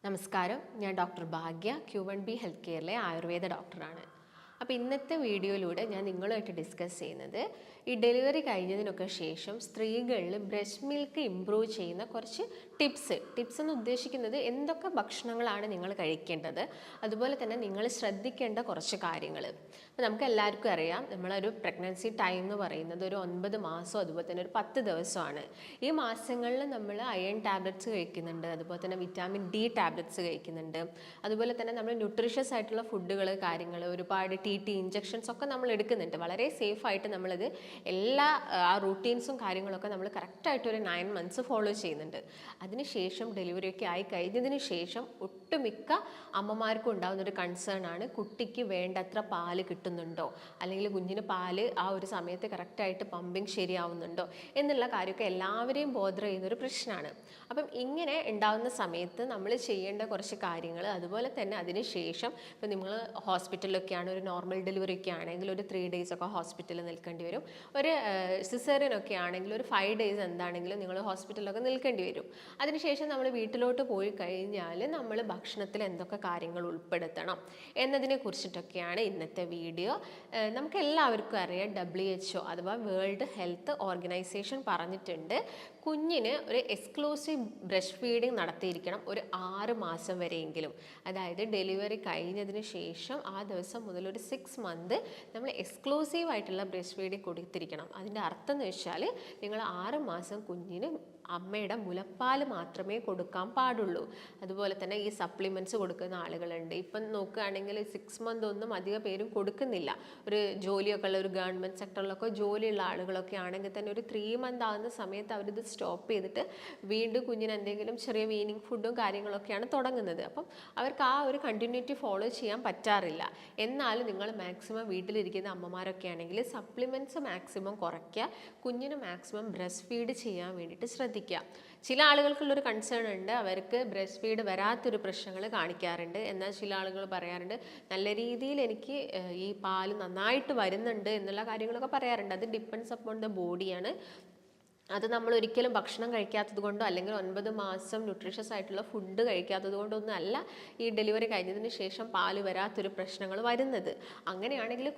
നമസ്കാരം, ഞാൻ ഡോക്ടർ ഭാഗ്യ, Q1B health കെയറിലെ Ayurveda ഡോക്ടറാണ്. അപ്പോൾ ഇന്നത്തെ വീഡിയോയിലൂടെ ഞാൻ നിങ്ങളുമായിട്ട് ഡിസ്കസ് ചെയ്യുന്നത് ഈ ഡെലിവറി കഴിഞ്ഞതിനൊക്കെ ശേഷം സ്ത്രീകളിൽ ബ്രസ്റ്റ് മിൽക്ക് ഇംപ്രൂവ് ചെയ്യുന്ന കുറച്ച് ടിപ്സ് എന്ന് ഉദ്ദേശിക്കുന്നത് എന്തൊക്കെ ഭക്ഷണങ്ങളാണ് നിങ്ങൾ കഴിക്കേണ്ടത്, അതുപോലെ തന്നെ നിങ്ങൾ ശ്രദ്ധിക്കേണ്ട കുറച്ച് കാര്യങ്ങൾ. അപ്പോൾ നമുക്ക് എല്ലാവർക്കും അറിയാം, നമ്മളൊരു പ്രഗ്നൻസി ടൈം എന്ന് പറയുന്നത് ഒരു 9 മാസം അതുപോലെ തന്നെ ഒരു 10 ദിവസമാണ്. ഈ മാസങ്ങളിൽ നമ്മൾ അയൺ ടാബ്ലറ്റ്സ് കഴിക്കുന്നുണ്ട്, അതുപോലെ തന്നെ വിറ്റാമിൻ ഡി ടാബ്ലറ്റ്സ് കഴിക്കുന്നുണ്ട്, അതുപോലെ തന്നെ നമ്മൾ ന്യൂട്രീഷ്യസ് ആയിട്ടുള്ള ഫുഡുകൾ കാര്യങ്ങൾ ഒരുപാട് TT ഇഞ്ചക്ഷൻസ് ഒക്കെ നമ്മൾ എടുക്കുന്നുണ്ട്. വളരെ സേഫായിട്ട് നമ്മളത് എല്ലാ ആ റൂട്ടീൻസും കാര്യങ്ങളൊക്കെ നമ്മൾ കറക്റ്റായിട്ട് ഒരു 9 മന്ത്സ് ഫോളോ ചെയ്യുന്നുണ്ട്. അതിനുശേഷം ഡെലിവറിയൊക്കെ ആയി കഴിഞ്ഞതിന് ശേഷം ഒട്ടുമിക്ക അമ്മമാർക്കും ഉണ്ടാകുന്നൊരു കൺസേൺ ആണ്, കുട്ടിക്ക് വേണ്ടത്ര പാല് കിട്ടുന്നുണ്ടോ, അല്ലെങ്കിൽ കുഞ്ഞിന് പാല് ആ ഒരു സമയത്ത് കറക്റ്റായിട്ട് പമ്പിങ് ശരിയാവുന്നുണ്ടോ എന്നുള്ള കാര്യമൊക്കെ എല്ലാവരെയും ബോധർ ചെയ്യുന്നൊരു പ്രശ്നമാണ്. അപ്പം ഇങ്ങനെ ഉണ്ടാകുന്ന സമയത്ത് നമ്മൾ ചെയ്യേണ്ട കുറച്ച് കാര്യങ്ങൾ, അതുപോലെ തന്നെ അതിന് ശേഷം ഇപ്പം നിങ്ങൾ ഹോസ്പിറ്റലിലൊക്കെയാണ്, ഒരു നോർമൽ ഡെലിവറി ഒക്കെ ആണെങ്കിൽ ഒരു 3 days ഒക്കെ ഹോസ്പിറ്റലിൽ നിൽക്കേണ്ടി വരും. ഒരു സിസേറിയനൊക്കെ ആണെങ്കിൽ ഒരു 5 days എന്താണെങ്കിലും നിങ്ങൾ ഹോസ്പിറ്റലിലൊക്കെ നിൽക്കേണ്ടി വരും. അതിനുശേഷം നമ്മൾ വീട്ടിലോട്ട് പോയി കഴിഞ്ഞാൽ നമ്മൾ ഭക്ഷണത്തിൽ എന്തൊക്കെ കാര്യങ്ങൾ ഉൾപ്പെടുത്തണം എന്നതിനെ കുറിച്ചിട്ടൊക്കെയാണ് ഇന്നത്തെ വീഡിയോ. നമുക്ക് എല്ലാവർക്കും അറിയാം, WHO അഥവാ വേൾഡ് ഹെൽത്ത് ഓർഗനൈസേഷൻ പറഞ്ഞിട്ടുണ്ട്, കുഞ്ഞിന് ഒരു എക്സ്ക്ലൂസീവ് ബ്രസ്റ്റ് ഫീഡിങ് നടത്തിയിരിക്കണം ഒരു 6 മാസം വരെയെങ്കിലും. അതായത് ഡെലിവറി കഴിഞ്ഞതിന് ശേഷം ആ ദിവസം മുതൽ ഒരു 6 months നമ്മൾ എക്സ്ക്ലൂസീവ് ആയിട്ടുള്ള ബ്രസ്റ്റ് ഫീഡിങ് കൊടുത്തിരിക്കണം. അതിൻ്റെ അർത്ഥം എന്ന് വെച്ചാൽ നിങ്ങൾ 6 മാസം കുഞ്ഞിന് അമ്മയുടെ മുലപ്പാൽ മാത്രമേ കൊടുക്കാൻ പാടുള്ളൂ. അതുപോലെ തന്നെ ഈ സപ്ലിമെൻറ്റ്സ് കൊടുക്കുന്ന ആളുകളുണ്ട്. ഇപ്പം നോക്കുകയാണെങ്കിൽ 6 months ഒന്നും അധിക പേരും കൊടുക്കുന്നില്ല. ഒരു ജോലിയൊക്കെ ഉള്ള ഒരു ഗവൺമെൻറ് സെക്ടറിലൊക്കെ ജോലിയുള്ള ആളുകളൊക്കെ ആണെങ്കിൽ തന്നെ ഒരു 3 months ആകുന്ന സമയത്ത് അവരിത് സ്റ്റോപ്പ് ചെയ്തിട്ട് വീണ്ടും കുഞ്ഞിന് എന്തെങ്കിലും ചെറിയ വീനിങ് ഫുഡും കാര്യങ്ങളൊക്കെയാണ് തുടങ്ങുന്നത്. അപ്പം അവർക്ക് ആ ഒരു കണ്ടിന്യൂറ്റി ഫോളോ ചെയ്യാൻ പറ്റാറില്ല. എന്നാലും നിങ്ങൾ മാക്സിമം വീട്ടിലിരിക്കുന്ന അമ്മമാരൊക്കെ ആണെങ്കിൽ സപ്ലിമെൻറ്റ്സ് മാക്സിമം കുറയ്ക്കുക, കുഞ്ഞിന് മാക്സിമം ബ്രസ്റ്റ് ഫീഡ് ചെയ്യാൻ വേണ്ടിയിട്ട് ശ്രദ്ധിക്കുക. ചില ആളുകൾക്കുള്ളൊരു കൺസേൺ ഉണ്ട്, അവർക്ക് ബ്രസ്റ്റ് ഫീഡ് വരാത്തൊരു പ്രശ്നങ്ങൾ കാണിക്കാറുണ്ട്. എന്നാൽ ചില ആളുകൾ പറയാറുണ്ട്, നല്ല രീതിയിൽ എനിക്ക് ഈ പാല് നന്നായിട്ട് വരുന്നുണ്ട് എന്നുള്ള കാര്യങ്ങളൊക്കെ പറയാറുണ്ട്. അത് ഡിപ്പെൻഡ്സ് അപ്പോൺ ദ ബോഡിയാണ്. അത് നമ്മൾ ഒരിക്കലും ഭക്ഷണം കഴിക്കാത്തത് കൊണ്ടോ അല്ലെങ്കിൽ 9 മാസം ന്യൂട്രീഷ്യസ് ആയിട്ടുള്ള ഫുഡ് കഴിക്കാത്തത് കൊണ്ടൊന്നും അല്ല ഈ ഡെലിവറി കഴിഞ്ഞതിന് ശേഷം പാല് വരാത്തൊരു പ്രശ്നങ്ങൾ വരുന്നത്. അങ്ങനെയാണെങ്കിൽ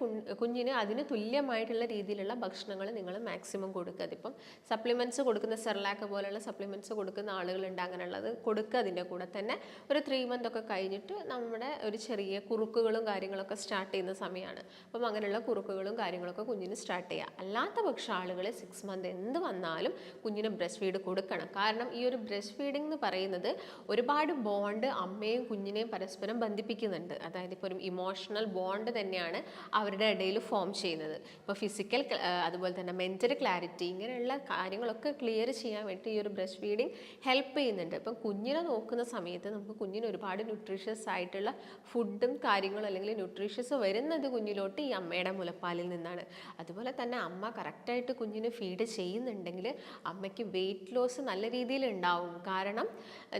കുഞ്ഞിന് അതിന് തുല്യമായിട്ടുള്ള രീതിയിലുള്ള ഭക്ഷണങ്ങൾ നിങ്ങൾ മാക്സിമം കൊടുക്കുക. അതിപ്പം സപ്ലിമെൻറ്റ്സ് കൊടുക്കുന്ന സെർലാക്ക് പോലെയുള്ള സപ്ലിമെൻറ്റ്സ് കൊടുക്കുന്ന ആളുകളുണ്ട്, അങ്ങനെയുള്ളത് കൊടുക്കുക. അതിൻ്റെ കൂടെ തന്നെ ഒരു 3 months ഒക്കെ കഴിഞ്ഞിട്ട് നമ്മുടെ ഒരു ചെറിയ കുറുക്കുകളും കാര്യങ്ങളൊക്കെ സ്റ്റാർട്ട് ചെയ്യുന്ന സമയമാണ്. അപ്പം അങ്ങനെയുള്ള കുറുക്കുകളും കാര്യങ്ങളൊക്കെ കുഞ്ഞിന് സ്റ്റാർട്ട് ചെയ്യുക. അല്ലാത്ത പക്ഷം ആളുകൾ 6 months എന്ത് വന്നാലും കുഞ്ഞിന് ബ്രസ്റ്റ് ഫീഡ് കൊടുക്കണം. കാരണം ഈ ഒരു ബ്രസ്റ്റ് ഫീഡിംഗ് എന്ന് പറയുന്നത് ഒരുപാട് ബോണ്ട് അമ്മയും കുഞ്ഞിനെയും പരസ്പരം ബന്ധിപ്പിക്കുന്നുണ്ട്. അതായത് ഇപ്പോൾ ഒരു ഇമോഷണൽ ബോണ്ട് തന്നെയാണ് അവരുടെ ഇടയിൽ ഫോം ചെയ്യുന്നത്. ഇപ്പോൾ ഫിസിക്കൽ അതുപോലെ തന്നെ മെൻ്റൽ ക്ലാരിറ്റി ഇങ്ങനെയുള്ള കാര്യങ്ങളൊക്കെ ക്ലിയർ ചെയ്യാൻ വേണ്ടി ഈ ഒരു ബ്രസ്റ്റ് ഫീഡിങ് ഹെൽപ്പ് ചെയ്യുന്നുണ്ട്. ഇപ്പം കുഞ്ഞിനെ നോക്കുന്ന സമയത്ത് നമുക്ക് കുഞ്ഞിന് ഒരുപാട് ന്യൂട്രീഷ്യസ് ആയിട്ടുള്ള ഫുഡും കാര്യങ്ങളും അല്ലെങ്കിൽ ന്യൂട്രീഷ്യസ് വരുന്നത് കുഞ്ഞിലോട്ട് ഈ അമ്മയുടെ മുലപ്പാലിൽ നിന്നാണ്. അതുപോലെ തന്നെ അമ്മ കറക്റ്റായിട്ട് കുഞ്ഞിന് ഫീഡ് ചെയ്യുന്നുണ്ടെങ്കിൽ അമ്മയ്ക്ക് വെയിറ്റ് ലോസ് നല്ല രീതിയിൽ ഉണ്ടാവും. കാരണം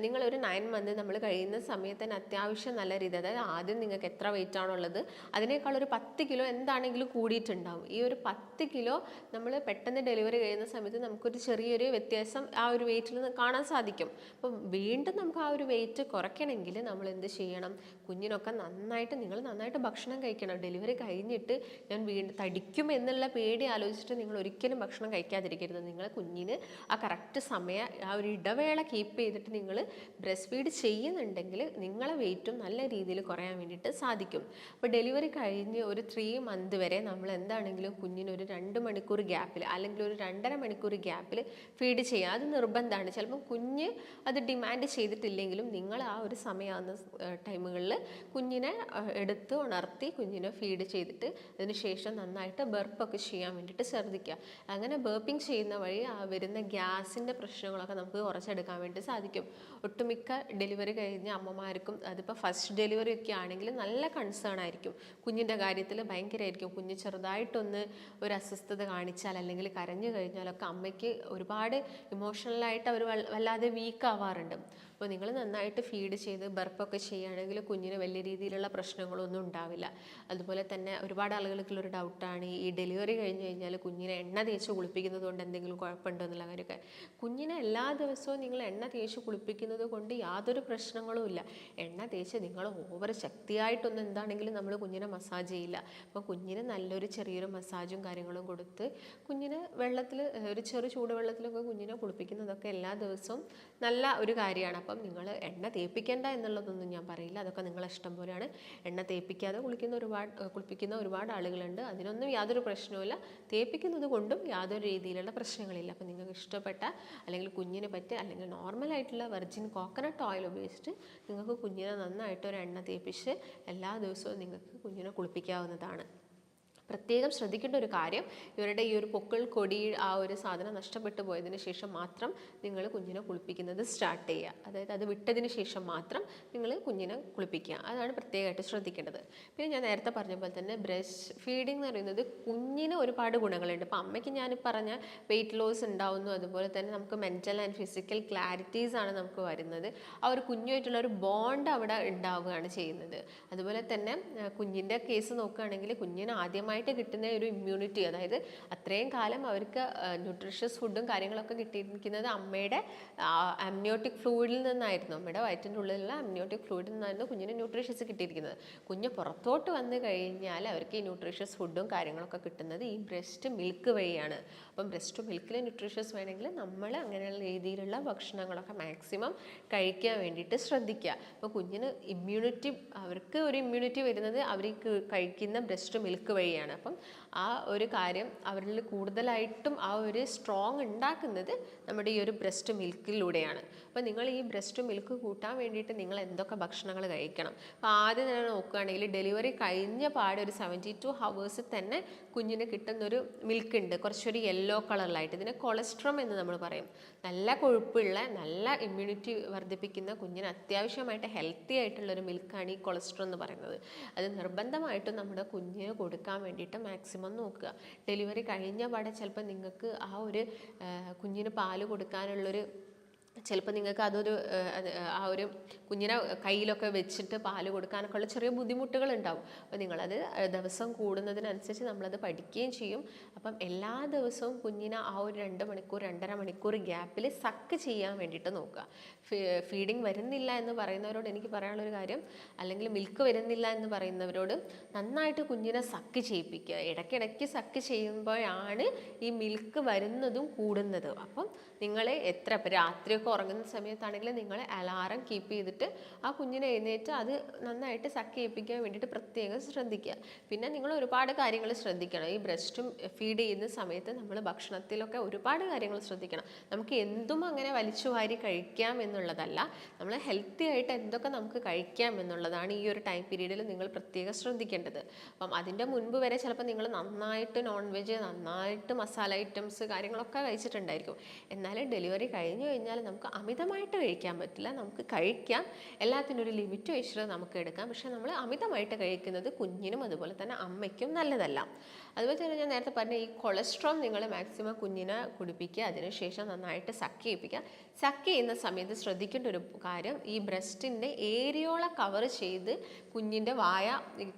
നിങ്ങളൊരു 9 months നമ്മൾ കഴിയുന്ന സമയത്ത് തന്നെ അത്യാവശ്യം നല്ല രീതി, അതായത് ആദ്യം നിങ്ങൾക്ക് എത്ര വെയിറ്റ് ആണുള്ളത് അതിനേക്കാൾ ഒരു 10 കിലോ എന്താണെങ്കിലും കൂടിയിട്ടുണ്ടാവും. ഈ ഒരു 10 കിലോ നമ്മൾ പെട്ടെന്ന് ഡെലിവറി കഴിയുന്ന സമയത്ത് നമുക്കൊരു ചെറിയൊരു വ്യത്യാസം ആ ഒരു വെയിറ്റിൽ നിന്ന് കാണാൻ സാധിക്കും. അപ്പം വീണ്ടും നമുക്ക് ആ ഒരു വെയിറ്റ് കുറയ്ക്കണമെങ്കിൽ നമ്മൾ എന്ത് ചെയ്യണം, കുഞ്ഞിനൊക്കെ നിങ്ങൾ നന്നായിട്ട് ഭക്ഷണം കഴിക്കണം. ഡെലിവറി കഴിഞ്ഞിട്ട് ഞാൻ വീണ്ടും തടിക്കും എന്നുള്ള പേടി ആലോചിച്ചിട്ട് നിങ്ങൾ ഒരിക്കലും ഭക്ഷണം കഴിക്കാതിരിക്കരുത്. നിങ്ങളെ കുഞ്ഞിന് ആ കറക്റ്റ് സമയം ആ ഒരു ഇടവേള കീപ്പ് ചെയ്തിട്ട് നിങ്ങൾ ബ്രസ്റ്റ് ഫീഡ് ചെയ്യുന്നുണ്ടെങ്കിൽ നിങ്ങളെ വെയിറ്റും നല്ല രീതിയിൽ കുറയാൻ വേണ്ടിയിട്ട് സാധിക്കും. അപ്പോൾ ഡെലിവറി കഴിഞ്ഞ് ഒരു 3 months വരെ നമ്മൾ എന്താണെങ്കിലും കുഞ്ഞിന് ഒരു 2 മണിക്കൂർ ഗ്യാപ്പിൽ അല്ലെങ്കിൽ ഒരു 2.5 മണിക്കൂർ ഗ്യാപ്പിൽ ഫീഡ് ചെയ്യുക. അത് നിർബന്ധമാണ്. ചിലപ്പോൾ കുഞ്ഞ് അത് ഡിമാൻഡ് ചെയ്തിട്ടില്ലെങ്കിലും നിങ്ങൾ ആ ഒരു സമയമാകുന്ന ടൈമുകളിൽ കുഞ്ഞിനെ എടുത്ത് ഉണർത്തി കുഞ്ഞിനെ ഫീഡ് ചെയ്തിട്ട് അതിനുശേഷം നന്നായിട്ട് ബർപ്പൊക്കെ ചെയ്യാൻ വേണ്ടിയിട്ട് ശ്രദ്ധിക്കുക. അങ്ങനെ ബർപ്പിംഗ് ചെയ്യുന്ന വഴി ആ വരുന്ന ഗ്യാസിൻ്റെ പ്രശ്നങ്ങളൊക്കെ നമുക്ക് കുറച്ചെടുക്കാൻ വേണ്ടി സാധിക്കും. ഒട്ടുമിക്ക ഡെലിവറി കഴിഞ്ഞ അമ്മമാർക്കും അതിപ്പോൾ ഫസ്റ്റ് ഡെലിവറി ഒക്കെ ആണെങ്കിൽ നല്ല കൺസേൺ ആയിരിക്കും. കുഞ്ഞിൻ്റെ കാര്യത്തിൽ ഭയങ്കരമായിരിക്കും. കുഞ്ഞ് ചെറുതായിട്ടൊന്ന് ഒരു അസ്വസ്ഥത കാണിച്ചാൽ അല്ലെങ്കിൽ കരഞ്ഞു കഴിഞ്ഞാലൊക്കെ അമ്മയ്ക്ക് ഒരുപാട് ഇമോഷണലായിട്ട് അവർ വല്ലാതെ വീക്ക് ആവാറുണ്ട്. അപ്പോൾ നിങ്ങൾ നന്നായിട്ട് ഫീഡ് ചെയ്ത് ബർപ്പൊക്കെ ചെയ്യുകയാണെങ്കിൽ കുഞ്ഞിന് വലിയ രീതിയിലുള്ള പ്രശ്നങ്ങളൊന്നും ഉണ്ടാവില്ല. അതുപോലെ തന്നെ ഒരുപാട് ആളുകൾക്കുള്ളൊരു ഡൗട്ടാണ് ഈ ഡെലിവറി കഴിഞ്ഞ് കഴിഞ്ഞാൽ കുഞ്ഞിനെ എണ്ണ തേച്ച് കുളിപ്പിക്കുന്നത് കൊണ്ട് എന്തെങ്കിലും കുഴപ്പമുണ്ടോ എന്നുള്ള കാര്യമൊക്കെ. കുഞ്ഞിനെ എല്ലാ ദിവസവും നിങ്ങൾ എണ്ണ തേച്ച് കുളിപ്പിക്കുന്നത് കൊണ്ട് യാതൊരു പ്രശ്നങ്ങളും ഇല്ല. എണ്ണ തേച്ച് നിങ്ങൾ ഓവർ ശക്തിയായിട്ടൊന്നും എന്താണെങ്കിലും നമ്മൾ കുഞ്ഞിനെ മസാജ് ചെയ്യില്ല. അപ്പോൾ കുഞ്ഞിന് നല്ലൊരു ചെറിയൊരു മസാജും കാര്യങ്ങളും കൊടുത്ത് കുഞ്ഞിന് വെള്ളത്തിൽ ഒരു ചൂടുവെള്ളത്തിലൊക്കെ കുഞ്ഞിനെ കുളിപ്പിക്കുന്നതൊക്കെ എല്ലാ ദിവസവും നല്ല ഒരു കാര്യമാണ്. അപ്പം നിങ്ങൾ എണ്ണ തേപ്പിക്കേണ്ട എന്നുള്ളതൊന്നും ഞാൻ പറയില്ല, അതൊക്കെ നിങ്ങളെ ഇഷ്ടം പോലെയാണ്. എണ്ണ തേപ്പിക്കാതെ കുളിപ്പിക്കുന്ന ഒരുപാട് ആളുകളുണ്ട്, അതിനൊന്നും യാതൊരു പ്രശ്നവുമില്ല. തേപ്പിക്കുന്നത് കൊണ്ടും യാതൊരു രീതിയിലുള്ള പ്രശ്നങ്ങളില്ല. അപ്പം നിങ്ങൾക്ക് ഇഷ്ടപ്പെട്ട അല്ലെങ്കിൽ കുഞ്ഞിന് പറ്റിയ അല്ലെങ്കിൽ നോർമലായിട്ടുള്ള വെർജിൻ കോക്കനട്ട് ഓയിൽ ഉപയോഗിച്ചിട്ട് നിങ്ങൾക്ക് കുഞ്ഞിനെ നന്നായിട്ട് ഒരു എണ്ണ തേപ്പിച്ച് എല്ലാ ദിവസവും നിങ്ങൾക്ക് കുഞ്ഞിനെ കുളിപ്പിക്കാവുന്നതാണ്. പ്രത്യേകം ശ്രദ്ധിക്കേണ്ട ഒരു കാര്യം, ഇവരുടെ ഈ ഒരു പൊക്കിൾ കൊടി ആ ഒരു സാധനം നഷ്ടപ്പെട്ടു പോയതിന് ശേഷം മാത്രം നിങ്ങൾ കുഞ്ഞിനെ കുളിപ്പിക്കുന്നത് സ്റ്റാർട്ട് ചെയ്യുക. അതായത് അത് വിട്ടതിന് ശേഷം മാത്രം നിങ്ങൾ കുഞ്ഞിനെ കുളിപ്പിക്കുക, അതാണ് പ്രത്യേകമായിട്ട് ശ്രദ്ധിക്കേണ്ടത്. പിന്നെ ഞാൻ നേരത്തെ പറഞ്ഞ പോലെ തന്നെ ബ്രസ്റ്റ് ഫീഡിംഗ് എന്ന് പറയുന്നത് കുഞ്ഞിന് ഒരുപാട് ഗുണങ്ങളുണ്ട്. ഇപ്പോൾ അമ്മയ്ക്ക് ഞാൻ പറഞ്ഞ വെയിറ്റ് ലോസ് ഉണ്ടാവുന്നു, അതുപോലെ തന്നെ നമുക്ക് മെൻ്റൽ ആൻഡ് ഫിസിക്കൽ ക്ലാരിറ്റീസ് ആണ് നമുക്ക് വരുന്നത്. ആ ഒരു കുഞ്ഞുമായിട്ടുള്ള ഒരു ബോണ്ട് അവിടെ ഉണ്ടാവുകയാണ് ചെയ്യുന്നത്. അതുപോലെ തന്നെ കുഞ്ഞിൻ്റെ കേസ് നോക്കുകയാണെങ്കിൽ കുഞ്ഞിന് ആദ്യമായി കിട്ടുന്ന ഒരു ഇമ്മ്യൂണിറ്റി, അതായത് അത്രയും കാലം അവർക്ക് ന്യൂട്രീഷ്യസ് ഫുഡും കാര്യങ്ങളൊക്കെ കിട്ടിയിരിക്കുന്നത് അമ്മയുടെ അമ്നിയോട്ടിക് ഫ്ലൂയിഡിൽ നിന്നായിരുന്നു. അമ്മയുടെ വയറ്റിൻ്റെ ഉള്ളിലുള്ള അമ്നിയോട്ടിക് ഫ്ലൂയിഡിൽ നിന്നായിരുന്നു കുഞ്ഞിന് ന്യൂട്രീഷ്യസ് കിട്ടിയിരിക്കുന്നത്. കുഞ്ഞ് പുറത്തോട്ട് വന്നു കഴിഞ്ഞാൽ അവർക്ക് ഈ ന്യൂട്രീഷ്യസ് ഫുഡും കാര്യങ്ങളൊക്കെ കിട്ടുന്നത് ഈ ബ്രസ്റ്റ് മിൽക്ക് വഴിയാണ്. അപ്പം ബ്രസ്റ്റ് മിൽക്കിൽ ന്യൂട്രീഷ്യസ് വേണമെങ്കിൽ നമ്മൾ അങ്ങനെയുള്ള രീതിയിലുള്ള ഭക്ഷണങ്ങളൊക്കെ മാക്സിമം കഴിക്കാൻ വേണ്ടിയിട്ട് ശ്രദ്ധിക്കുക. അപ്പോൾ കുഞ്ഞിന് അവർക്ക് ഒരു ഇമ്മ്യൂണിറ്റി വരുന്നത് അവർ കഴിക്കുന്ന ബ്രസ്റ്റ് മിൽക്ക് വഴിയാണ്. അപ്പം ആ ഒരു കാര്യം അവരിൽ കൂടുതലായിട്ടും ആ ഒരു സ്ട്രോങ് ഉണ്ടാക്കുന്നത് നമ്മുടെ ഈ ഒരു ബ്രസ്റ്റ് മിൽക്കിലൂടെയാണ്. അപ്പോൾ നിങ്ങൾ ഈ ബ്രസ്റ്റ് മിൽക്ക് കൂട്ടാൻ വേണ്ടിയിട്ട് നിങ്ങൾ എന്തൊക്കെ ഭക്ഷണങ്ങൾ കഴിക്കണം? അപ്പോൾ ആദ്യം തന്നെ നോക്കുകയാണെങ്കിൽ ഡെലിവറി കഴിഞ്ഞ പാടെ ഒരു 72 ഹവേഴ്സിൽ തന്നെ കുഞ്ഞിന് കിട്ടുന്നൊരു മിൽക്ക് ഉണ്ട്, കുറച്ചൊരു യെല്ലോ കളറിലായിട്ട്. ഇതിനെ കൊളസ്ട്രോം എന്ന് നമ്മൾ പറയും. നല്ല കൊഴുപ്പുള്ള നല്ല ഇമ്മ്യൂണിറ്റി വർദ്ധിപ്പിക്കുന്ന കുഞ്ഞിന് അത്യാവശ്യമായിട്ട് ഹെൽത്തി ആയിട്ടുള്ളൊരു മിൽക്കാണ് ഈ കൊളസ്ട്രോം എന്ന് പറയുന്നത്. അത് നിർബന്ധമായിട്ടും നമ്മുടെ കുഞ്ഞിന് കൊടുക്കാൻ വേണ്ടിയിട്ട് മാക്സിമം നോക്കുക. ഡെലിവറി കഴിഞ്ഞ പാടെ ചിലപ്പോൾ നിങ്ങൾക്ക് ആ ഒരു കുഞ്ഞിന് പാല് കൊടുക്കാനുള്ളൊരു ചിലപ്പോൾ നിങ്ങൾക്ക് അതൊരു ആ ഒരു കുഞ്ഞിനെ കയ്യിലൊക്കെ വെച്ചിട്ട് പാല് കൊടുക്കാനൊക്കെ ഉള്ള ചെറിയ ബുദ്ധിമുട്ടുകൾ ഉണ്ടാവും. അപ്പോൾ നിങ്ങളത് ദിവസം കൂടുന്നതിനനുസരിച്ച് നമ്മളത് പഠിക്കുകയും ചെയ്യും. അപ്പം എല്ലാ ദിവസവും കുഞ്ഞിനെ ആ ഒരു 2 മണിക്കൂർ 2.5 മണിക്കൂർ ഗ്യാപ്പിൽ സക്ക് ചെയ്യാൻ വേണ്ടിയിട്ട് നോക്കുക. ഫീഡിങ് വരുന്നില്ല എന്ന് പറയുന്നവരോട് എനിക്ക് പറയാനുള്ളൊരു കാര്യം, അല്ലെങ്കിൽ മിൽക്ക് വരുന്നില്ല എന്ന് പറയുന്നവരോട് നന്നായിട്ട് കുഞ്ഞിനെ സക്ക് ചെയ്യിപ്പിക്കുക. ഇടയ്ക്കിടയ്ക്ക് സക്ക് ചെയ്യുമ്പോഴാണ് ഈ മിൽക്ക് വരുന്നതും കൂടുന്നതും. അപ്പം നിങ്ങൾ രാത്രിയൊക്കെ ഉറങ്ങുന്ന സമയത്താണെങ്കിൽ നിങ്ങൾ അലാറം കീപ്പ് ചെയ്തിട്ട് ആ കുഞ്ഞിനെ എഴുന്നേറ്റ് അത് നന്നായിട്ട് സക്ക് ചെയ്യിപ്പിക്കാൻ വേണ്ടിയിട്ട് പ്രത്യേകം ശ്രദ്ധിക്കുക. പിന്നെ നിങ്ങൾ ഒരുപാട് കാര്യങ്ങൾ ശ്രദ്ധിക്കണം. ഈ ബ്രസ്റ്റും ഫീഡ് ചെയ്യുന്ന സമയത്ത് നമ്മൾ ഭക്ഷണത്തിലൊക്കെ ഒരുപാട് കാര്യങ്ങൾ ശ്രദ്ധിക്കണം. നമുക്ക് എന്തും അങ്ങനെ വലിച്ചു വാരി കഴിക്കാം എന്നുള്ളതല്ല, നമ്മൾ ഹെൽത്തി ആയിട്ട് എന്തൊക്കെ നമുക്ക് കഴിക്കാം എന്നുള്ളതാണ് ഈ ഒരു ടൈം പീരീഡിൽ നിങ്ങൾ പ്രത്യേകം ശ്രദ്ധിക്കേണ്ടത്. അപ്പം അതിൻ്റെ മുൻപ് വരെ ചിലപ്പോൾ നിങ്ങൾ നന്നായിട്ട് നോൺ വെജ്, നന്നായിട്ട് മസാല ഐറ്റംസ് കാര്യങ്ങളൊക്കെ കഴിച്ചിട്ടുണ്ടായിരിക്കും. എന്നാലും ഡെലിവറി കഴിഞ്ഞു കഴിഞ്ഞാൽ നമുക്ക് അമിതമായിട്ട് കഴിക്കാൻ പറ്റില്ല. നമുക്ക് കഴിക്കാം, എല്ലാത്തിനും ഒരു ലിമിറ്റ് വെച്ചിട്ട് നമുക്ക് എടുക്കാം. പക്ഷെ നമ്മൾ അമിതമായിട്ട് കഴിക്കുന്നത് കുഞ്ഞിനും അതുപോലെ തന്നെ അമ്മയ്ക്കും നല്ലതല്ല. അതുപോലെ തന്നെ ഞാൻ നേരത്തെ പറഞ്ഞ ഈ കൊളസ്ട്രോൾ നിങ്ങൾ മാക്സിമം കുഞ്ഞിനെ കുടിപ്പിക്കുക, അതിനുശേഷം നന്നായിട്ട് സക്ക് ചെയ്യിപ്പിക്കുക. സക്ക് ചെയ്യുന്ന സമയത്ത് ശ്രദ്ധിക്കേണ്ട ഒരു കാര്യം, ഈ ബ്രസ്റ്റിൻ്റെ ഏരിയോള കവർ ചെയ്ത് കുഞ്ഞിൻ്റെ വായ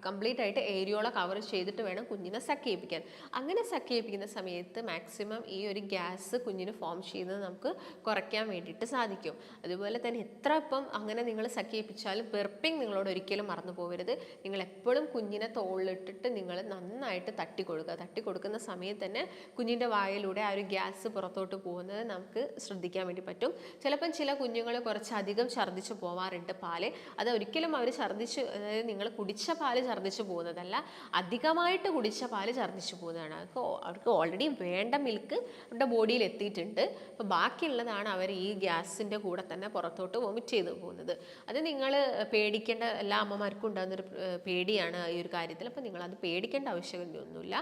കംപ്ലീറ്റ് ആയിട്ട് ഏരിയോള കവർ ചെയ്തിട്ട് വേണം കുഞ്ഞിനെ സക്ക് ചെയ്യിപ്പിക്കാൻ. അങ്ങനെ സക്ക് ചെയ്യിപ്പിക്കുന്ന സമയത്ത് മാക്സിമം ഈ ഒരു ഗ്യാസ് കുഞ്ഞിന് ഫോം ചെയ്യുന്നത് നമുക്ക് കുറയ്ക്കാൻ വേണ്ടിയിട്ട് സാധിക്കും. അതുപോലെ തന്നെ എത്ര ഇപ്പം അങ്ങനെ നിങ്ങൾ സക്ക് ചെയ്യിപ്പിച്ചാലും ബെർപ്പിംഗ് നിങ്ങളോട് ഒരിക്കലും മറന്നു പോകരുത്. നിങ്ങൾ എപ്പോഴും കുഞ്ഞിനെ തോളിലിട്ടിട്ട് നിങ്ങൾ നന്നായിട്ട് തട്ടി കൊടുക്കുന്ന സമയത്ത് തന്നെ കുഞ്ഞിൻ്റെ വായിലൂടെ ആ ഒരു ഗ്യാസ് പുറത്തോട്ട് പോകുന്നത് നമുക്ക് ശ്രദ്ധിക്കാൻ വേണ്ടി പറ്റും. ചിലപ്പം ചില കുഞ്ഞുങ്ങൾ കുറച്ചധികം ഛർദ്ദിച്ച് പോവാറുണ്ട് പാല്. അത് ഒരിക്കലും അവർ അതായത് നിങ്ങൾ കുടിച്ച പാല് ഛർദ്ദിച്ച് പോകുന്നതല്ല, അധികമായിട്ട് കുടിച്ച പാല് ഛർദ്ദിച്ച് പോകുന്നതാണ്. അവർക്ക് ഓൾറെഡി വേണ്ട മിൽക്ക് അവരുടെ ബോഡിയിൽ എത്തിയിട്ടുണ്ട്. അപ്പോൾ ബാക്കിയുള്ളതാണ് അവർ ഈ ഗ്യാസിൻ്റെ കൂടെ തന്നെ പുറത്തോട്ട് വോമിറ്റ് ചെയ്ത് പോകുന്നത്. അത് നിങ്ങൾ പേടിക്കേണ്ട, എല്ലാ അമ്മമാർക്കും ഉണ്ടാകുന്നൊരു പേടിയാണ് ഈ ഒരു കാര്യത്തിൽ. അപ്പോൾ നിങ്ങളത് പേടിക്കേണ്ട ആവശ്യമൊന്നുമില്ല.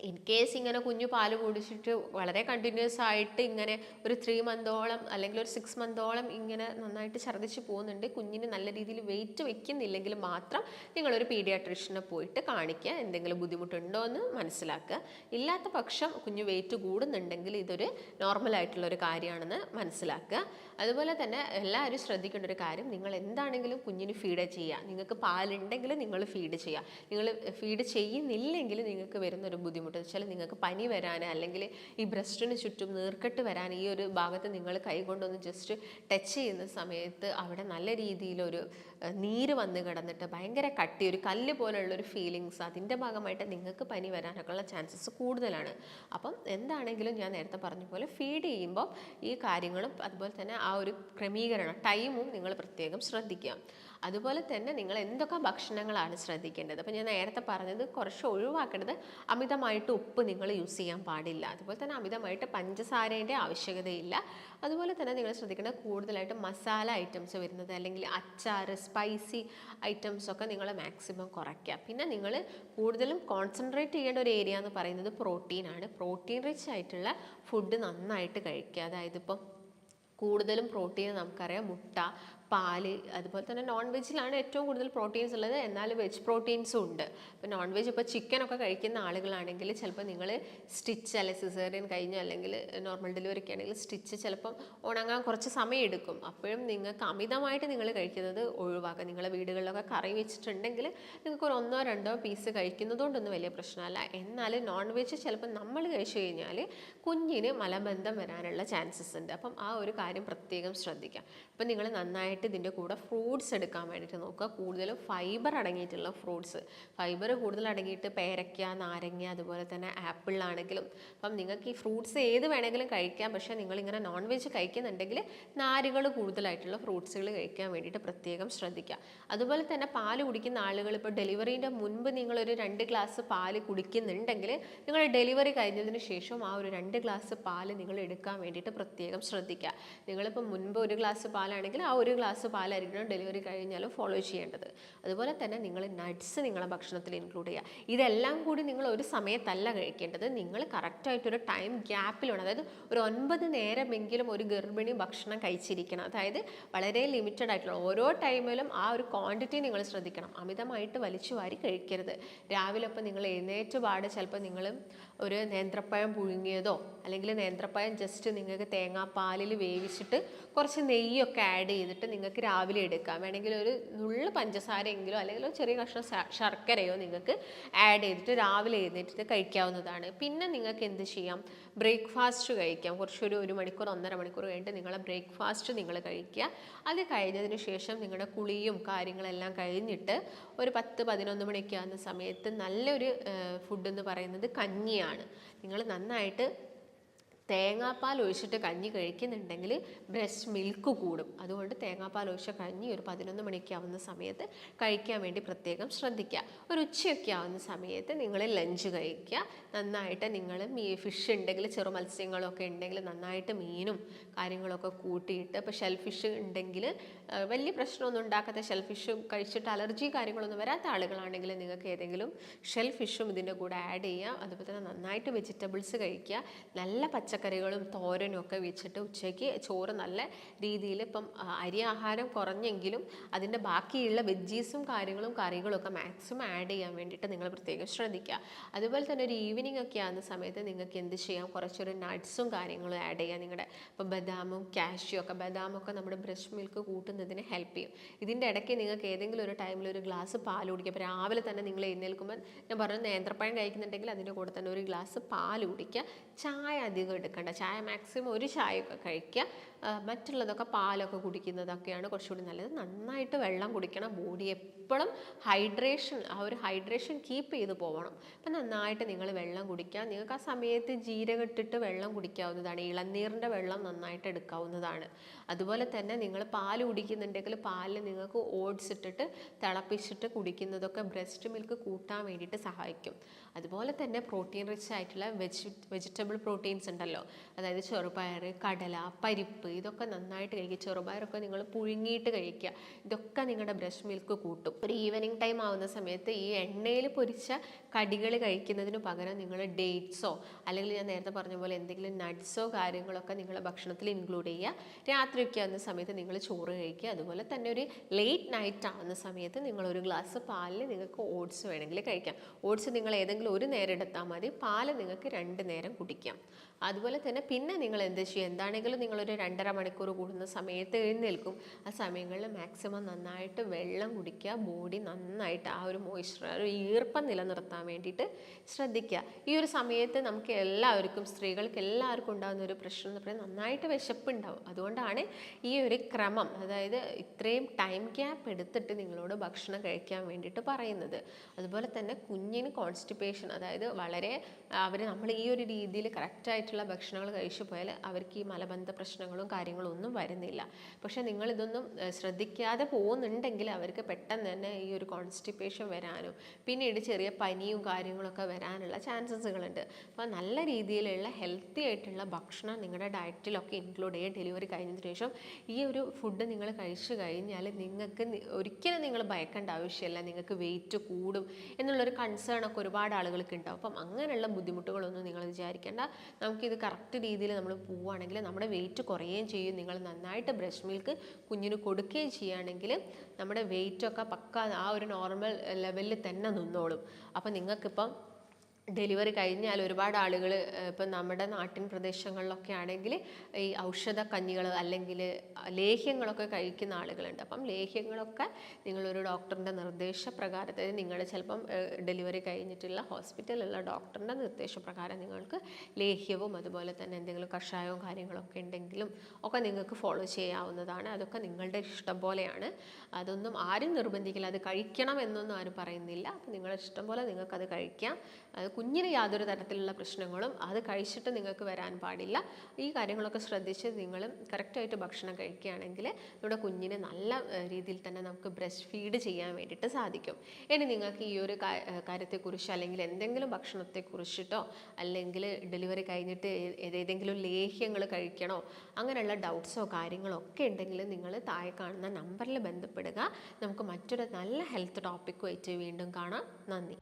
ഇൻ കേസ് ഇങ്ങനെ കുഞ്ഞു പാല് കുടിച്ചിട്ട് വളരെ കണ്ടിന്യൂസ് ആയിട്ട് ഇങ്ങനെ ഒരു 3 മന്തോളം അല്ലെങ്കിൽ ഒരു 6 മന്തോളം ഇങ്ങനെ നന്നായിട്ട് ഛർദ്ദിച്ച് പോകുന്നുണ്ട്, കുഞ്ഞിന് നല്ല രീതിയിൽ വെയിറ്റ് വെക്കുന്നില്ലെങ്കിൽ മാത്രം നിങ്ങളൊരു പീഡിയാട്രീഷ്യനെ പോയിട്ട് കാണിക്കുക, എന്തെങ്കിലും ബുദ്ധിമുട്ടുണ്ടോ എന്ന് മനസ്സിലാക്കുക. ഇല്ലാത്ത പക്ഷം കുഞ്ഞ് വെയിറ്റ് കൂടുന്നുണ്ടെങ്കിൽ ഇതൊരു നോർമൽ ആയിട്ടുള്ള ഒരു കാര്യമാണെന്ന് മനസ്സിലാക്കുക. അതുപോലെ തന്നെ എല്ലാവരും ശ്രദ്ധിക്കേണ്ട ഒരു കാര്യം, നിങ്ങൾ എന്താണെങ്കിലും കുഞ്ഞിന് ഫീഡ് ചെയ്യുക. നിങ്ങൾക്ക് പാലുണ്ടെങ്കിൽ നിങ്ങൾ ഫീഡ് ചെയ്യുക. നിങ്ങൾ ഫീഡ് ചെയ്യുന്നില്ലെങ്കിൽ നിങ്ങൾക്ക് വരുന്നൊരു ബുദ്ധിമുട്ട് വെച്ചാൽ നിങ്ങൾക്ക് പനി വരാൻ അല്ലെങ്കിൽ ഈ ബ്രസ്റ്റിന് ചുറ്റും നീർക്കെട്ട് വരാൻ ഈ ഒരു ഭാഗത്ത് നിങ്ങൾ കൈകൊണ്ടൊന്ന് ജസ്റ്റ് ടച്ച് ചെയ്യുന്ന സമയത്ത് അവിടെ നല്ല രീതിയിലൊരു നീര് വന്ന് കിടന്നിട്ട് ഭയങ്കര കട്ടി, ഒരു കല്ല് പോലുള്ളൊരു ഫീലിങ്സ്, അതിൻ്റെ ഭാഗമായിട്ട് നിങ്ങൾക്ക് പനി വരാനൊക്കെ ഉള്ള ചാൻസസ് കൂടുതലാണ്. അപ്പം എന്താണെങ്കിലും ഞാൻ നേരത്തെ പറഞ്ഞ പോലെ ഫീഡ് ചെയ്യുമ്പോൾ ഈ കാര്യങ്ങളും അതുപോലെ തന്നെ ആ ഒരു ക്രമീകരണം ടൈമും നിങ്ങൾ പ്രത്യേകം ശ്രദ്ധിക്കുക. അതുപോലെ തന്നെ നിങ്ങൾ എന്തൊക്കെ ഭക്ഷണങ്ങളാണ് ശ്രദ്ധിക്കേണ്ടത്. അപ്പോൾ ഞാൻ നേരത്തെ പറഞ്ഞത് കുറച്ച് ഒഴിവാക്കേണ്ടത്, അമിതമായിട്ട് ഉപ്പ് നിങ്ങൾ യൂസ് ചെയ്യാൻ പാടില്ല. അതുപോലെ തന്നെ അമിതമായിട്ട് പഞ്ചസാരേൻ്റെ ആവശ്യകതയില്ല. അതുപോലെ തന്നെ നിങ്ങൾ ശ്രദ്ധിക്കേണ്ടത് കൂടുതലായിട്ട് മസാല ഐറ്റംസ് വരുന്നത് അല്ലെങ്കിൽ അച്ചാർ, സ്പൈസി ഐറ്റംസൊക്കെ നിങ്ങൾ മാക്സിമം കുറയ്ക്കുക. പിന്നെ നിങ്ങൾ കൂടുതലും കോൺസെൻട്രേറ്റ് ചെയ്യേണ്ട ഒരു ഏരിയ എന്ന് പറയുന്നത് പ്രോട്ടീനാണ്. പ്രോട്ടീൻ റിച്ച് ആയിട്ടുള്ള ഫുഡ് നന്നായിട്ട് കഴിക്കുക. അതായത് ഇപ്പം കൂടുതലും പ്രോട്ടീൻ നമുക്കറിയാം മുട്ട, പാല്, അതുപോലെ തന്നെ നോൺ വെജിലാണ് ഏറ്റവും കൂടുതൽ പ്രോട്ടീൻസ് ഉള്ളത്. എന്നാൽ വെജ് പ്രോട്ടീൻസും ഉണ്ട്. ഇപ്പോൾ നോൺ വെജ് ഇപ്പോൾ ചിക്കനൊക്കെ കഴിക്കുന്ന ആളുകളാണെങ്കിൽ ചിലപ്പോൾ നിങ്ങൾ സ്റ്റിച്ച് അല്ലെങ്കിൽ സിസേറിയൻ കഴിഞ്ഞ് അല്ലെങ്കിൽ നോർമൽ ഡെലിവറി ഒക്കെ ആണെങ്കിൽ സ്റ്റിച്ച് ചിലപ്പം ഉണങ്ങാൻ കുറച്ച് സമയം എടുക്കും. അപ്പോഴും നിങ്ങൾക്ക് അമിതമായിട്ട് നിങ്ങൾ കഴിക്കുന്നത് ഒഴിവാക്കുക. നിങ്ങളുടെ വീടുകളിലൊക്കെ കറി വെച്ചിട്ടുണ്ടെങ്കിൽ നിങ്ങൾക്ക് ഒരു 1-2 പീസ് കഴിക്കുന്നതുകൊണ്ടൊന്നും വലിയ പ്രശ്നമല്ല. എന്നാൽ നോൺ വെജ് ചിലപ്പോൾ നമ്മൾ കഴിച്ചു കഴിഞ്ഞാൽ കുഞ്ഞിന് മലബന്ധം വരാനുള്ള ചാൻസസ് ഉണ്ട്. അപ്പം ആ ഒരു കാര്യം പ്രത്യേകം ശ്രദ്ധിക്കാം. ഇപ്പം നിങ്ങൾ നന്നായിട്ട് ഇതിൻ്റെ കൂടെ ഫ്രൂട്ട്സ് എടുക്കാൻ വേണ്ടിയിട്ട് നോക്കുക. കൂടുതലും ഫൈബർ അടങ്ങിയിട്ടുള്ള ഫ്രൂട്ട്സ്, ഫൈബർ കൂടുതൽ അടങ്ങിയിട്ട് പേരയ്ക്ക, നാരങ്ങ, അതുപോലെ തന്നെ ആപ്പിളിലാണെങ്കിലും. അപ്പം നിങ്ങൾക്ക് ഈ ഫ്രൂട്ട്സ് ഏത് വേണമെങ്കിലും കഴിക്കാം. പക്ഷേ നിങ്ങളിങ്ങനെ നോൺ വെജ് കഴിക്കുന്നുണ്ടെങ്കിൽ നാരുകൾ കൂടുതലായിട്ടുള്ള ഫ്രൂട്ട്സുകൾ കഴിക്കാൻ വേണ്ടിയിട്ട് പ്രത്യേകം ശ്രദ്ധിക്കുക. അതുപോലെ തന്നെ പാല് കുടിക്കുന്ന ആളുകൾ ഇപ്പോൾ ഡെലിവറീൻ്റെ മുൻപ് നിങ്ങളൊരു 2 ഗ്ലാസ് പാല് കുടിക്കുന്നുണ്ടെങ്കിൽ നിങ്ങൾ ഡെലിവറി കഴിഞ്ഞതിന് ശേഷം ആ ഒരു 2 ഗ്ലാസ് പാല് നിങ്ങൾ എടുക്കാൻ വേണ്ടിയിട്ട് പ്രത്യേകം ശ്രദ്ധിക്കുക. നിങ്ങളിപ്പോൾ മുൻപ് 1 ഗ്ലാസ് പാലാണെങ്കിൽ ആ 1 ഗ്ലാസ് പാലായിരിക്കണം ഡെലിവറി കഴിഞ്ഞാലും ഫോളോ ചെയ്യേണ്ടത്. അതുപോലെ തന്നെ നിങ്ങൾ നട്ട്സ് നിങ്ങളുടെ ഭക്ഷണത്തിൽ ഇൻക്ലൂഡ് ചെയ്യുക. ഇതെല്ലാം കൂടി നിങ്ങൾ ഒരു സമയത്തല്ല കഴിക്കേണ്ടത്. നിങ്ങൾ കറക്റ്റായിട്ടൊരു ടൈം ഗ്യാപ്പിലാണ്, അതായത് ഒരു 9 നേരമെങ്കിലും ഒരു ഗർഭിണി ഭക്ഷണം കഴിച്ചിരിക്കണം. അതായത് വളരെ ലിമിറ്റഡ് ആയിട്ടുള്ള ഓരോ ടൈമിലും ആ ഒരു ക്വാണ്ടിറ്റി നിങ്ങൾ ശ്രദ്ധിക്കണം. അമിതമായിട്ട് വലിച്ചു വാരി കഴിക്കരുത്. രാവിലെ ഇപ്പോൾ നിങ്ങൾ എഴുന്നേറ്റ് പാട് ചിലപ്പോൾ നിങ്ങൾ ഒരു നേന്ത്രപ്പഴം പുഴുങ്ങിയതോ അല്ലെങ്കിൽ നേന്ത്രപ്പഴം ജസ്റ്റ് നിങ്ങൾക്ക് തേങ്ങാപ്പാലിൽ വേവിച്ചിട്ട് കുറച്ച് നെയ്യൊക്കെ ആഡ് ചെയ്തിട്ട് നിങ്ങൾക്ക് രാവിലെ എടുക്കാം. വേണമെങ്കിൽ ഒരു നുള്ളു പഞ്ചസാരയെങ്കിലോ അല്ലെങ്കിൽ ഒരു ചെറിയ കഷ്ണം ശർക്കരയോ നിങ്ങൾക്ക് ആഡ് ചെയ്തിട്ട് രാവിലെ എഴുന്നേറ്റിട്ട് കഴിക്കാവുന്നതാണ്. പിന്നെ നിങ്ങൾക്ക് എന്ത് ചെയ്യാം, ബ്രേക്ക്ഫാസ്റ്റ് കഴിക്കാം. കുറച്ചൊരു 1 മണിക്കൂർ 1.5 മണിക്കൂർ കഴിഞ്ഞിട്ട് നിങ്ങളെ ബ്രേക്ക്ഫാസ്റ്റ് നിങ്ങൾ കഴിക്കുക. അത് കഴിഞ്ഞതിന് ശേഷം നിങ്ങളുടെ കുളിയും കാര്യങ്ങളെല്ലാം കഴിഞ്ഞിട്ട് ഒരു 10-11 മണിയൊക്കെ ആകുന്ന സമയത്ത് നല്ലൊരു ഫുഡ് എന്ന് പറയുന്നത് കഞ്ഞിയാണ്. നിങ്ങൾ നന്നായിട്ട് തേങ്ങാപ്പാൽ ഒഴിച്ചിട്ട് കഞ്ഞി കഴിക്കുന്നുണ്ടെങ്കിൽ ബ്രസ്റ്റ് മിൽക്ക് കൂടും. അതുകൊണ്ട് തേങ്ങാപ്പാൽ ഒഴിച്ച കഞ്ഞി ഒരു 11 മണിക്ക് ആവുന്ന സമയത്ത് കഴിക്കാൻ വേണ്ടി പ്രത്യേകം ശ്രദ്ധിക്കുക. ഒരു ഉച്ചയൊക്കെ ആവുന്ന സമയത്ത് നിങ്ങൾ ലഞ്ച് കഴിക്കുക. നന്നായിട്ട് നിങ്ങൾ ഫിഷ് ഉണ്ടെങ്കിൽ ചെറു മത്സ്യങ്ങളൊക്കെ ഉണ്ടെങ്കിൽ നന്നായിട്ട് മീനും കാര്യങ്ങളൊക്കെ കൂട്ടിയിട്ട്, ഇപ്പോൾ ഷെൽ ഫിഷ് ഉണ്ടെങ്കിൽ വലിയ പ്രശ്നമൊന്നും ഉണ്ടാക്കാത്ത ഷെൽ ഫിഷ് കഴിച്ചിട്ട് അലർജി കാര്യങ്ങളൊന്നും വരാത്ത ആളുകളാണെങ്കിൽ നിങ്ങൾക്ക് ഏതെങ്കിലും ഷെൽ ഫിഷും ഇതിൻ്റെ കൂടെ ആഡ് ചെയ്യുക. അതുപോലെ തന്നെ നന്നായിട്ട് വെജിറ്റബിൾസ് കഴിക്കുക. നല്ല പച്ചക്കറികളും തോരനും ഒക്കെ വെച്ചിട്ട് ഉച്ചയ്ക്ക് ചോറ് നല്ല രീതിയിൽ, ഇപ്പം അരി ആഹാരം കുറഞ്ഞെങ്കിലും അതിൻ്റെ ബാക്കിയുള്ള വെജീസും കാര്യങ്ങളും കറികളൊക്കെ മാക്സിമം ആഡ് ചെയ്യാൻ വേണ്ടിയിട്ട് നിങ്ങൾ പ്രത്യേകം ശ്രദ്ധിക്കുക. അതുപോലെ തന്നെ ഒരു ഈവനിങ് ഒക്കെ ആകുന്ന സമയത്ത് നിങ്ങൾക്ക് എന്ത് ചെയ്യാം, കുറച്ചൊരു നട്ട്സും കാര്യങ്ങളും ആഡ് ചെയ്യാം. നിങ്ങളുടെ ഇപ്പോൾ ബദാമും കാഷ്യൂ ഒക്കെ, ബദാമൊക്കെ നമ്മുടെ ബ്രസ്റ്റ് മിൽക്ക് കൂട്ടുന്നതിന് ഹെൽപ്പ് ചെയ്യും. ഇതിൻ്റെ ഇടയ്ക്ക് നിങ്ങൾക്ക് ഏതെങ്കിലും ഒരു ടൈമിൽ ഒരു ഗ്ലാസ് പാൽ കുടിക്കുക. അപ്പോൾ രാവിലെ തന്നെ നിങ്ങൾ എഴുന്നേൽക്കുമ്പോൾ ഞാൻ പറഞ്ഞു നേന്ത്രപ്പഴം കഴിക്കുന്നുണ്ടെങ്കിൽ അതിൻ്റെ കൂടെ തന്നെ ഒരു ഗ്ലാസ് പാൽ കുടിക്കുക. ചായ അധികം എടുക്കേണ്ട, ചായ മാക്സിമം ഒരു ചായയൊക്കെ കഴിക്കുക. മറ്റുള്ളതൊക്കെ പാലൊക്കെ കുടിക്കുന്നതൊക്കെയാണ് കുറച്ചുകൂടി നല്ലത്. നന്നായിട്ട് വെള്ളം കുടിക്കണം. ബോഡി എപ്പോഴും ഹൈഡ്രേഷൻ, ആ ഒരു ഹൈഡ്രേഷൻ കീപ്പ് ചെയ്ത് പോകണം. അപ്പം നന്നായിട്ട് നിങ്ങൾ വെള്ളം കുടിക്കുക. നിങ്ങൾക്ക് ആ സമയത്ത് ജീരകം ഇട്ടിട്ട് വെള്ളം കുടിക്കാവുന്നതാണ്. ഇളനീറിൻ്റെ വെള്ളം നന്നായിട്ട് എടുക്കാവുന്നതാണ്. അതുപോലെ തന്നെ നിങ്ങൾ പാൽ കുടിക്കുന്നുണ്ടെങ്കിൽ പാലിൽ നിങ്ങൾക്ക് ഓട്സ് ഇട്ടിട്ട് തിളപ്പിച്ചിട്ട് കുടിക്കുന്നതൊക്കെ ബ്രസ്റ്റ് മിൽക്ക് കൂട്ടാൻ വേണ്ടിയിട്ട് സഹായിക്കും. അതുപോലെ തന്നെ പ്രോട്ടീൻ റിച്ച് ആയിട്ടുള്ള വെജിറ്റബിൾ പ്രോട്ടീൻസ് ഉണ്ടല്ലോ, ഉണ്ടല്ലോ, അതായത് ചെറുപയർ, കടല, പരിപ്പ്, ഇതൊക്കെ നന്നായിട്ട് കഴിക്കുക. ചെറുപയറൊക്കെ നിങ്ങൾ പുഴുങ്ങിയിട്ട് കഴിക്കുക. ഇതൊക്കെ നിങ്ങളുടെ ബ്രസ്റ്റ് മിൽക്ക് കൂട്ടും. ഒരു ഈവനിങ് ടൈം ആവുന്ന സമയത്ത് ഈ എണ്ണയിൽ പൊരിച്ച കടികൾ കഴിക്കുന്നതിന് പകരം നിങ്ങൾ ഡേറ്റ്സോ അല്ലെങ്കിൽ ഞാൻ നേരത്തെ പറഞ്ഞ പോലെ എന്തെങ്കിലും നട്ട്സോ കാര്യങ്ങളൊക്കെ നിങ്ങളുടെ ഭക്ഷണത്തിൽ ഇൻക്ലൂഡ് ചെയ്യുക. രാത്രിയൊക്കെ ആവുന്ന സമയത്ത് നിങ്ങൾ ചോറ് കഴിക്കുക. അതുപോലെ തന്നെ ഒരു ലേറ്റ് നൈറ്റ് ആവുന്ന സമയത്ത് നിങ്ങളൊരു ഗ്ലാസ് പാലിൽ നിങ്ങൾക്ക് ഓട്സ് വേണമെങ്കിൽ കഴിക്കാം. ഓട്സ് നിങ്ങൾ ഏതെങ്കിലും ഒരു നേരം എടുത്താൽ മതി, പാല് നിങ്ങൾക്ക് 2 നേരം കുടിക്കാം. അതുപോലെ തന്നെ പിന്നെ നിങ്ങൾ എന്ത് ചെയ്യുക, എന്താണെങ്കിലും നിങ്ങളൊരു 2.5 മണിക്കൂർ കൂടുന്ന സമയത്ത് എഴുന്നേൽക്കും. ആ സമയങ്ങളിൽ മാക്സിമം നന്നായിട്ട് വെള്ളം കുടിക്കുക. ബോഡി നന്നായിട്ട് ആ ഒരു മോയ്സ്ചർ, ഒരു ഈർപ്പം നിലനിർത്താൻ വേണ്ടിയിട്ട് ശ്രദ്ധിക്കുക. ഈ ഒരു സമയത്ത് നമുക്ക് എല്ലാവർക്കും, സ്ത്രീകൾക്ക് എല്ലാവർക്കും ഉണ്ടാകുന്ന ഒരു പ്രശ്നം എന്ന് പറയുന്നത് നന്നായിട്ട് വിശപ്പുണ്ടാവും. അതുകൊണ്ടാണ് ഈ ഒരു ക്രമം, അതായത് ഇത്രയും ടൈം ഗ്യാപ്പ് എടുത്തിട്ട് നിങ്ങളോട് ഭക്ഷണം കഴിക്കാൻ വേണ്ടിയിട്ട് പറയുന്നത്. അതുപോലെ തന്നെ കുഞ്ഞിന് കോൺസ്റ്റിപ്പേഷൻ, അതായത് വളരെ നമ്മൾ ഈ ഒരു രീതിയിൽ കറക്റ്റായിട്ടുള്ള ഭക്ഷണങ്ങൾ കഴിച്ചു പോയാൽ അവർക്ക് ഈ മലബന്ധ പ്രശ്നങ്ങളും കാര്യങ്ങളും ഒന്നും വരുന്നില്ല. പക്ഷേ നിങ്ങളിതൊന്നും ശ്രദ്ധിക്കാതെ പോകുന്നുണ്ടെങ്കിൽ അവർക്ക് പെട്ടെന്ന് തന്നെ ഈ ഒരു കോൺസ്റ്റിപ്പേഷൻ വരാനും പിന്നീട് ചെറിയ പനിയും കാര്യങ്ങളൊക്കെ വരാനുള്ള ചാൻസസുകളുണ്ട്. അപ്പോൾ നല്ല രീതിയിലുള്ള ഹെൽത്തി ആയിട്ടുള്ള ഭക്ഷണം നിങ്ങളുടെ ഡയറ്റിലൊക്കെ ഇൻക്ലൂഡ് ചെയ്യുക. ഡെലിവറി കഴിഞ്ഞതിന് ശേഷം ഈ ഒരു ഫുഡ് നിങ്ങൾ കഴിച്ചു കഴിഞ്ഞാൽ നിങ്ങൾക്ക് ഒരിക്കലും നിങ്ങൾ ഭയക്കേണ്ട ആവശ്യമില്ല. നിങ്ങൾക്ക് വെയിറ്റ് കൂടും എന്നുള്ളൊരു കൺസേൺ ഒക്കെ ഒരുപാട് ആളുകൾക്ക് ഉണ്ടാവും. അപ്പം അങ്ങനെയുള്ള ബുദ്ധിമുട്ടുകളൊന്നും നിങ്ങൾ വിചാരിക്കേണ്ട. നമുക്കിത് കറക്റ്റ് രീതിയിൽ നമ്മൾ പോവുകയാണെങ്കിൽ നമ്മുടെ വെയിറ്റ് കുറയുകയും ചെയ്യും. നിങ്ങൾ നന്നായിട്ട് ബ്രസ്റ്റ് മിൽക്ക് കുഞ്ഞിന് കൊടുക്കുകയും ചെയ്യുകയാണെങ്കിൽ നമ്മുടെ വെയിറ്റൊക്കെ പക്ക ആ ഒരു നോർമൽ ലെവലിൽ തന്നെ നിന്നോളും. അപ്പം നിങ്ങൾക്കിപ്പം ഡെലിവറി കഴിഞ്ഞാൽ ഒരുപാട് ആളുകൾ ഇപ്പം നമ്മുടെ നാട്ടിൻ പ്രദേശങ്ങളിലൊക്കെ ആണെങ്കിൽ ഈ ഔഷധ കഞ്ഞികൾ അല്ലെങ്കിൽ ലേഹ്യങ്ങളൊക്കെ കഴിക്കുന്ന ആളുകളുണ്ട്. അപ്പം ലേഹ്യങ്ങളൊക്കെ നിങ്ങളൊരു ഡോക്ടറിൻ്റെ നിർദ്ദേശപ്രകാരം, അതായത് നിങ്ങൾ ചിലപ്പം ഡെലിവറി കഴിഞ്ഞിട്ടുള്ള ഹോസ്പിറ്റലിലുള്ള ഡോക്ടറിൻ്റെ നിർദ്ദേശപ്രകാരം നിങ്ങൾക്ക് ലേഹ്യവും അതുപോലെ തന്നെ എന്തെങ്കിലും കഷായവും കാര്യങ്ങളൊക്കെ ഉണ്ടെങ്കിലും ഒക്കെ നിങ്ങൾക്ക് ഫോളോ ചെയ്യാവുന്നതാണ്. അതൊക്കെ നിങ്ങളുടെ ഇഷ്ടം പോലെയാണ്. അതൊന്നും ആരും നിർബന്ധിക്കില്ല. അത് കഴിക്കണം എന്നൊന്നും ആരും പറയുന്നില്ല. അപ്പം നിങ്ങളുടെ ഇഷ്ടം പോലെ നിങ്ങൾക്കത് കഴിക്കാം. കുഞ്ഞിന് യാതൊരു തരത്തിലുള്ള പ്രശ്നങ്ങളും അത് കഴിച്ചിട്ട് നിങ്ങൾക്ക് വരാൻ പാടില്ല. ഈ കാര്യങ്ങളൊക്കെ ശ്രദ്ധിച്ച് നിങ്ങൾ കറക്റ്റായിട്ട് ഭക്ഷണം കഴിക്കുകയാണെങ്കിൽ നമ്മുടെ കുഞ്ഞിനെ നല്ല രീതിയിൽ തന്നെ നമുക്ക് ബ്രസ്റ്റ് ഫീഡ് ചെയ്യാൻ വേണ്ടിയിട്ട് സാധിക്കും. ഇനി നിങ്ങൾക്ക് ഈ ഒരു കാര്യത്തെക്കുറിച്ച് അല്ലെങ്കിൽ എന്തെങ്കിലും ഭക്ഷണത്തെക്കുറിച്ചിട്ടോ അല്ലെങ്കിൽ ഡെലിവറി കഴിഞ്ഞിട്ട് ഏതെങ്കിലും ലേഹ്യങ്ങൾ കഴിക്കണോ അങ്ങനെയുള്ള ഡൗട്ട്സോ കാര്യങ്ങളോ ഒക്കെ ഉണ്ടെങ്കിൽ നിങ്ങൾ താഴെ കാണുന്ന നമ്പറിൽ ബന്ധപ്പെടുക. നമുക്ക് മറ്റൊരു നല്ല ഹെൽത്ത് ടോപ്പിക്കുമായിട്ട് വീണ്ടും കാണാം. നന്ദി.